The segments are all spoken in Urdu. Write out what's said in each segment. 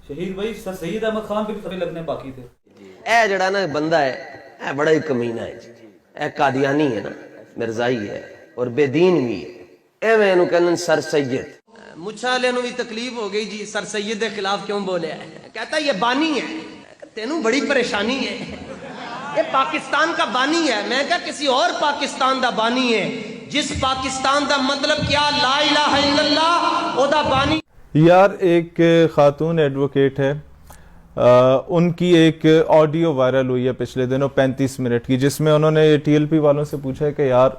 شہید بھائی سر سید احمد خان پہ بھی فتوے لگنے باقی تھے. اے جڑا نا بندہ ہے اے بڑا ہی کمینہ ہے جی. اے قادیانی ہے نا, مرزائی ہے اور بے دین بھی ہے. اے میں انہوں کہنا سر سید. مچھا لے انہوں بھی تکلیف ہو گئی جی, سر سید کے خلاف کیوں بولے ہے. کہتا ہے یہ بانی ہے, تینوں بڑی پریشانی ہے, یہ پاکستان کا بانی ہے. میں کہا کسی اور پاکستان دا بانی ہے, جس پاکستان دا مطلب کیا لا الہ الا اللہ او دا بانی. یار ایک خاتون ایڈوکیٹ ہے, ان کی ایک آڈیو وائرل ہوئی ہے پچھلے دنوں 35 منٹ کی, جس میں انہوں نے ٹی ایل پی والوں سے پوچھا ہے کہ یار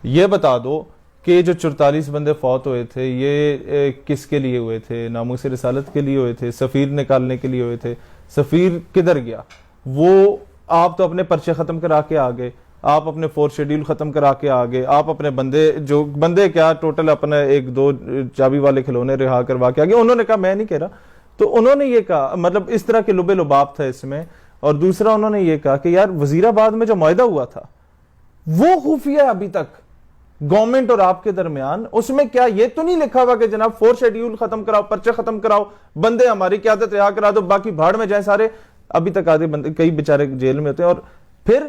یہ بتا دو کہ جو 44 بندے فوت ہوئے تھے یہ کس کے لیے ہوئے تھے, ناموس رسالت کے لیے ہوئے تھے, سفیر نکالنے کے لیے ہوئے تھے, سفیر کدھر گیا, وہ آپ تو اپنے پرچے ختم کرا کے آگے, آپ اپنے 4 شیڈیول ختم کرا کے آگے, آپ اپنے بندے کیا ٹوٹل اپنے 1-2 چابی والے کھلونے رہا کروا کے آگے. انہوں نے کہا میں نہیں کہہ رہا, تو انہوں نے یہ کہا مطلب اس طرح کے لبے لباب تھا اس میں. اور دوسرا انہوں نے یہ کہا کہ یار وزیر آباد میں جو معاہدہ ہوا تھا وہ خفیہ ہے ابھی تک گورنمنٹ اور آپ کے درمیان, اس میں کیا یہ تو نہیں لکھا ہوا کہ جناب 4 شیڈیول ختم کراؤ, پرچے ختم کراؤ, بندے ہماری قیادت رہا کرا دو, باقی بھاڑ میں جائیں سارے. ابھی تک آدھے بندے کئی بیچارے جیل میں ہوتے ہیں. اور پھر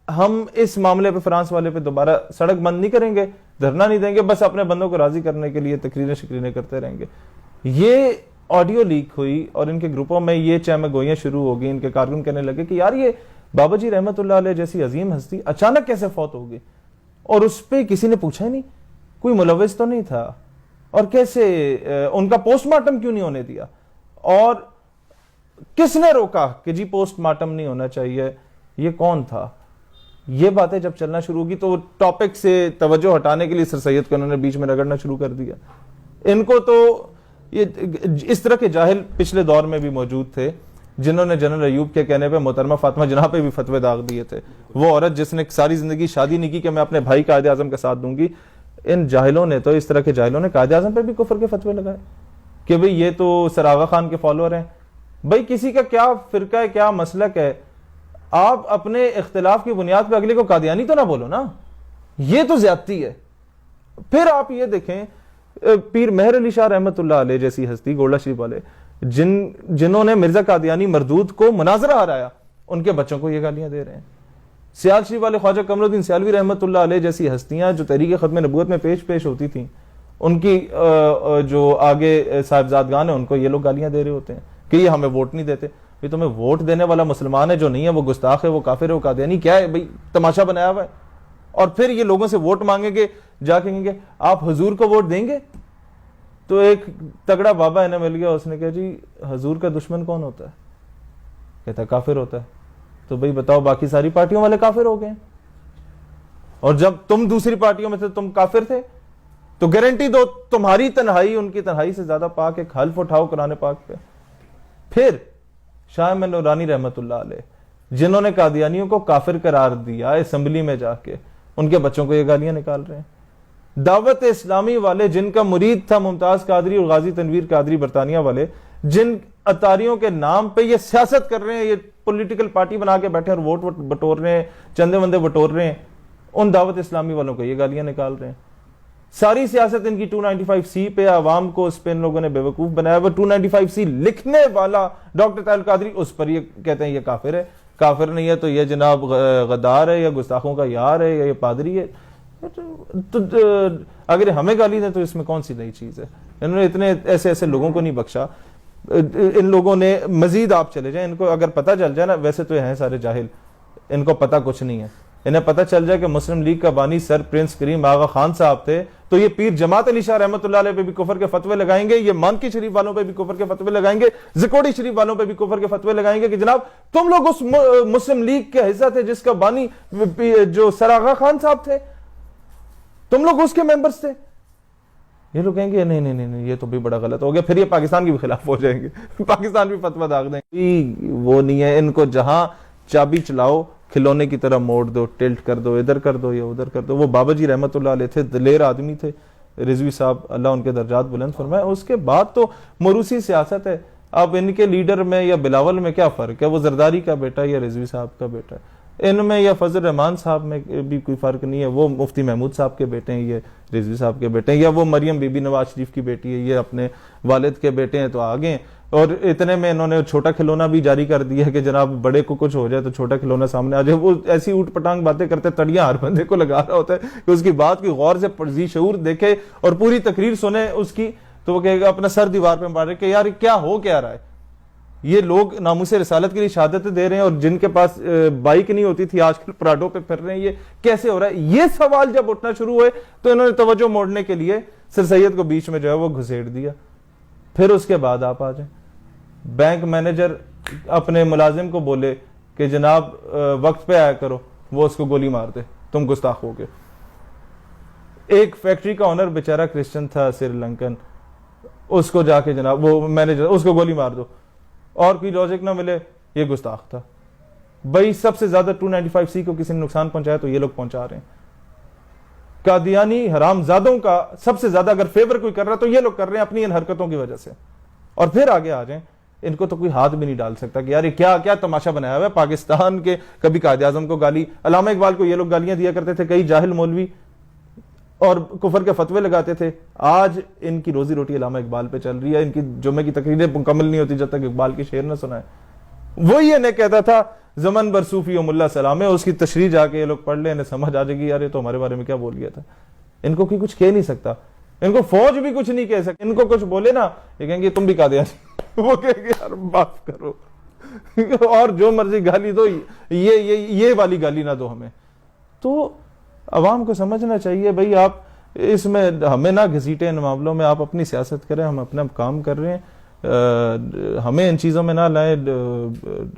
ہم اس معاملے پہ فرانس والے پہ دوبارہ سڑک بند نہیں کریں گے, دھرنا نہیں دیں گے, بس اپنے بندوں کو راضی کرنے کے لیے تقریریں شکریریں کرتے رہیں گے. یہ آڈیو لیک ہوئی اور ان کے گروپوں میں یہ چہمہ گوئیاں شروع ہو گئی. ان کے کارکن کہنے لگے کہ یار یہ بابا جی رحمت اللہ علیہ جیسی عظیم ہستی اچانک کیسے فوت ہو گئی, اور اس پہ کسی نے پوچھا ہی نہیں, کوئی ملوث تو نہیں تھا, اور کیسے ان کا پوسٹ مارٹم کیوں نہیں ہونے دیا, اور کس نے روکا کہ جی پوسٹ مارٹم نہیں ہونا چاہیے, یہ کون تھا. یہ باتیں جب چلنا شروع ہوگی تو ٹاپک سے توجہ ہٹانے کے لیے سر سید کو انہوں نے بیچ میں رگڑنا شروع کر دیا. ان کو تو یہ اس طرح کے جاہل پچھلے دور میں بھی موجود تھے جنہوں نے جنرل ایوب کے کہنے پہ محترمہ فاطمہ جناح پہ بھی فتوے داغ دیے تھے. وہ عورت جس نے ساری زندگی شادی نہیں کی کہ میں اپنے بھائی قائد اعظم کا ساتھ دوں گی, ان جاہلوں نے تو اس طرح کے جاہلوں نے قائد اعظم پہ بھی کفر کے فتوے لگائے کہ بھئی یہ تو سر آغا خان کے فالوور ہیں. بھئی کسی کا کیا فرقہ ہے, کیا مسلک ہے, آپ اپنے اختلاف کی بنیاد پہ اگلے کو قادیانی تو نہ بولو نا, یہ تو زیادتی ہے. پھر آپ یہ دیکھیں پیر مہر علی شاہ رحمت اللہ علیہ جیسی ہستی, گولڈا شریف والے, جنہوں نے مرزا قادیانی مردود کو مناظرہ ہرایا, ان کے بچوں کو یہ گالیاں دے رہے ہیں. سیال شریف والے خواجہ قمر الدین سیالوی رحمت اللہ علیہ جیسی ہستیاں جو تحریک ختم نبوت میں پیش ہوتی تھیں, ان کی جو آگے صاحبزادگان ہیں ان کو یہ لوگ گالیاں دے رہے ہوتے ہیں کہ یہ ہمیں ووٹ نہیں دیتے. بھئی تمہیں ووٹ دینے والا مسلمان ہے جو نہیں ہے وہ گستاخ ہے, وہ کافر ہے, وہ قادیانی کیا ہے, بھئی تماشا بنایا ہوا ہے. اور پھر یہ لوگوں سے ووٹ مانگیں گے, جا کہیں گے آپ حضور کو ووٹ دیں گے. تو ایک تگڑا بابا انہیں مل گیا, اس نے کہا جی حضور کا دشمن کون ہوتا ہے, کہتا ہے کافر ہوتا ہے. تو بھئی بتاؤ باقی ساری پارٹیوں والے کافر ہو گئے, اور جب تم دوسری پارٹیوں میں تھے تم کافر تھے, تو گارنٹی دو تمہاری تنہائی ان کی تنہائی سے زیادہ پاک, ایک حلف اٹھاؤ قرآن پاک پہ. پھر شاہ احمد نورانی رحمت اللہ علیہ جنہوں نے قادیانیوں کو کافر قرار دیا اسمبلی میں جا کے, ان کے بچوں کو یہ گالیاں نکال رہے ہیں. دعوت اسلامی والے جن کا مرید تھا ممتاز قادری اور غازی تنویر قادری برطانیہ والے, جن اتاریوں کے نام پہ یہ سیاست کر رہے ہیں, یہ پولیٹیکل پارٹی بنا کے بیٹھے اور ووٹ بٹور رہے ہیں, چندے وندے بٹور رہے ہیں, ان دعوت اسلامی والوں کو یہ گالیاں نکال رہے ہیں. ساری سیاست ان کی 295C پہ, عوام کو اس پہ ان لوگوں نے بے وقوف بنایا. وہ 295C لکھنے والا ڈاکٹر طاہر القادری, اس پر یہ کہتے ہیں یہ کافر ہے, کافر نہیں ہے تو یہ جناب غدار ہے, یا گستاخوں کا یار ہے, یا یہ پادری ہے. تو اگر ہمیں گالی دیں تو اس میں کون سی نئی چیز ہے. انہوں نے اتنے ایسے لوگوں کو نہیں بخشا. ان لوگوں نے مزید آپ چلے جائیں, ان کو اگر پتہ چل جائے نا, ویسے تو ہیں سارے جاہل, ان کو پتہ کچھ نہیں ہے. انہیں پتہ چل جائے کہ مسلم لیگ کا بانی سر پرنس کریم آغا خان صاحب تھے, تو یہ پیر جماعت علی شاہ رحمت اللہ علیہ پہ بھی کفر کے فتوے لگائیں گے, یہ مانکی شریف والوں پہ بھی کفر کے فتوے لگائیں گے, زکوڑی شریف والوں پہ بھی کفر کے فتوے لگائیں گے کہ جناب تم لوگ اس مسلم لیگ کے حصہ تھے جس کا بانی جو سر آغا خان صاحب تھے, تم لوگ اس کے ممبرز تھے. یہ لوگ کہیں گے نہیں نہیں نہیں یہ تو بھی بڑا غلط ہو گیا, پھر یہ پاکستان کے بھی خلاف ہو جائیں گے, پاکستان بھی فتویٰ داغ دیں گے. وہ نہیں ہے, ان کو جہاں چابی چلاؤ کھلونے کی طرح موڑ دو, ٹلٹ کر دو, ادھر کر دو یا ادھر کر دو. وہ بابا جی رحمت اللہ علیہ تھے, دلیر آدمی تھے, رضوی صاحب اللہ ان کے درجات بلند فرمائے. اس کے بعد تو موروثی سیاست ہے. اب ان کے لیڈر میں یا بلاول میں کیا فرق ہے, وہ زرداری کا بیٹا یا رضوی صاحب کا بیٹا ہے. ان میں یا فضل الرحمان صاحب میں بھی کوئی فرق نہیں ہے, وہ مفتی محمود صاحب کے بیٹے ہیں, یہ رضوی صاحب کے بیٹے ہیں, یا وہ مریم بی بی نواز شریف کی بیٹی ہے, یہ اپنے والد کے بیٹے ہیں تو آگے ہیں. اور اتنے میں انہوں نے چھوٹا کھلونا بھی جاری کر دیا کہ جناب بڑے کو کچھ ہو جائے تو چھوٹا کھلونا سامنے آ جائے. وہ ایسی اوٹ پٹانگ باتیں کرتے, تڑیاں ہر بندے کو لگا رہا ہوتا ہے کہ اس کی بات کی غور سے ذی شعور دیکھے اور پوری تقریر سنے اس کی, تو وہ کہے گا اپنا سر دیوار پہ مار رہے کہ یار کیا ہو کیا رہا ہے. یہ لوگ ناموس رسالت کے لیے شہادتیں دے رہے ہیں, اور جن کے پاس بائک نہیں ہوتی تھی آج کل پراڈو پہ پھر رہے ہیں, یہ کیسے ہو رہا ہے. یہ سوال جب اٹھنا شروع ہوئے تو انہوں نے توجہ موڑنے کے لیے سر سید کو بیچ میں جو ہے وہ گھسیڑ دیا. پھر اس کے بعد آپ آ جائیں, بینک مینیجر اپنے ملازم کو بولے کہ جناب وقت پہ آیا کرو, وہ اس کو گولی مار دے, تم گستاخ ہو گئے. ایک فیکٹری کا آنر بیچارہ کرسچن تھا سری لنکن, اس کو جا کے جناب وہ مینیجر اس کو گولی مار دو, اور کوئی لاجک نہ ملے, یہ گستاخ تھا. بھائی سب سے زیادہ 295C کو کسی نے نقصان پہنچایا تو یہ لوگ پہنچا رہے ہیں. قادیانی حرام زادوں کا سب سے زیادہ اگر فیور کوئی کر رہا تو یہ لوگ کر رہے ہیں اپنی ان حرکتوں کی وجہ سے. اور پھر آگے آ جائیں, ان کو تو کوئی ہاتھ بھی نہیں ڈال سکتا کہ یار یہ کیا کیا تماشا بنایا ہوا ہے. پاکستان کے کبھی قائد اعظم کو گالی, علامہ اقبال کو یہ لوگ گالیاں دیا کرتے تھے, کئی جاہل مولوی, اور کفر کے فتوے لگاتے تھے. آج ان کی روزی روٹی علامہ اقبال پہ چل رہی ہے. ان کی جمعے کی تقریریں مکمل نہیں ہوتی جب تک اقبال کی شعر نہ سنائے. وہی انہیں کہتا تھا زمن بر صوفی ملا سلام ہے, اس کی تشریح جا کے یہ لوگ پڑھ لیں, انہیں سمجھ آ جائے گی یار یہ تو ہمارے بارے میں کیا بول گیا تھا. ان کو کوئی کچھ کہہ نہیں سکتا, ان کو فوج بھی کچھ نہیں کہہ سکتی. ان کو کچھ بولے نا یہ کہیں گے تم بھی قادیانی, وہ کہیں گے یار معاف کرو, اور جو مرضی گالی دو, یہ والی گالی نہ دو ہمیں. تو عوام کو سمجھنا چاہیے بھئی آپ اس میں ہمیں نہ گھسیٹیں ان معاملوں میں, آپ اپنی سیاست کریں, ہم اپنا کام کر رہے ہیں, ہمیں ان چیزوں میں نہ لائیں.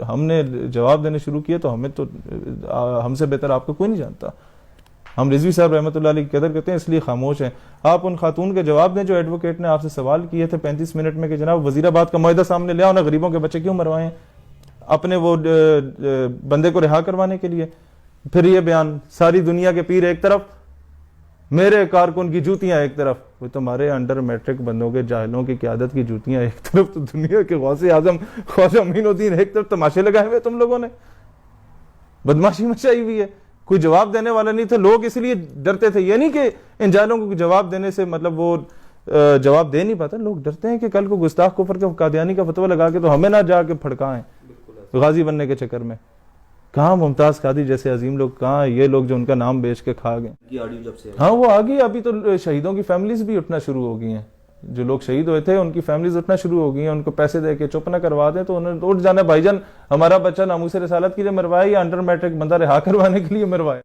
ہم نے جواب دینے شروع کیے تو ہمیں تو ہم سے بہتر آپ کو کوئی نہیں جانتا. ہم رضوی صاحب رحمۃ اللہ علیہ کی قدر کرتے ہیں اس لیے خاموش ہیں. آپ ان خاتون کے جواب دیں جو ایڈوکیٹ نے آپ سے سوال کیے تھے 35 منٹ میں کہ جناب وزیر آباد کا معاہدہ سامنے لے آؤ نا, غریبوں کے بچے کیوں مروائیں اپنے وہ بندے کو رہا کروانے کے لیے. پھر یہ بیان ساری دنیا کے پیر ایک طرف, میرے کارکن کی جوتیاں ایک طرف. وہ تمہارے انڈر میٹرک بندوں کے جاہلوں کی قیادت کی جوتیاں ایک طرف, تو دنیا کے غوث اعظم خواجہ معین الدین ایک طرف. تماشے لگائے ہوئے تم لوگوں نے, بدماشی مچائی ہوئی ہے. کوئی جواب دینے والا نہیں تھا, لوگ اس لیے ڈرتے تھے. یہ نہیں کہ ان جاہلوں کو جواب دینے سے مطلب وہ جواب دے نہیں پاتا, لوگ ڈرتے ہیں کہ کل کو گستاخ کفر کا قادیانی کا فتویٰ لگا کے تو ہمیں نہ جا کے پھڑکائیں غازی بننے کے چکر میں. کہاں ممتاز قادری جیسے عظیم لوگ, کہاں یہ لوگ جو ان کا نام بیچ کے کھا گئے. ہاں وہ آ گئی. ابھی تو شہیدوں کی فیملیز بھی اٹھنا شروع ہو گئی ہیں, جو لوگ شہید ہوئے تھے ان کی فیملیز اٹھنا شروع ہو گئی ہیں. ان کو پیسے دے کے چپ نہ کروا دیں تو انہوں نے اٹھ جانا, بھائی جان ہمارا بچہ ناموس رسالت کے لیے مروایا یا انڈر میٹرک بندہ رہا کروانے کے لیے مروایا.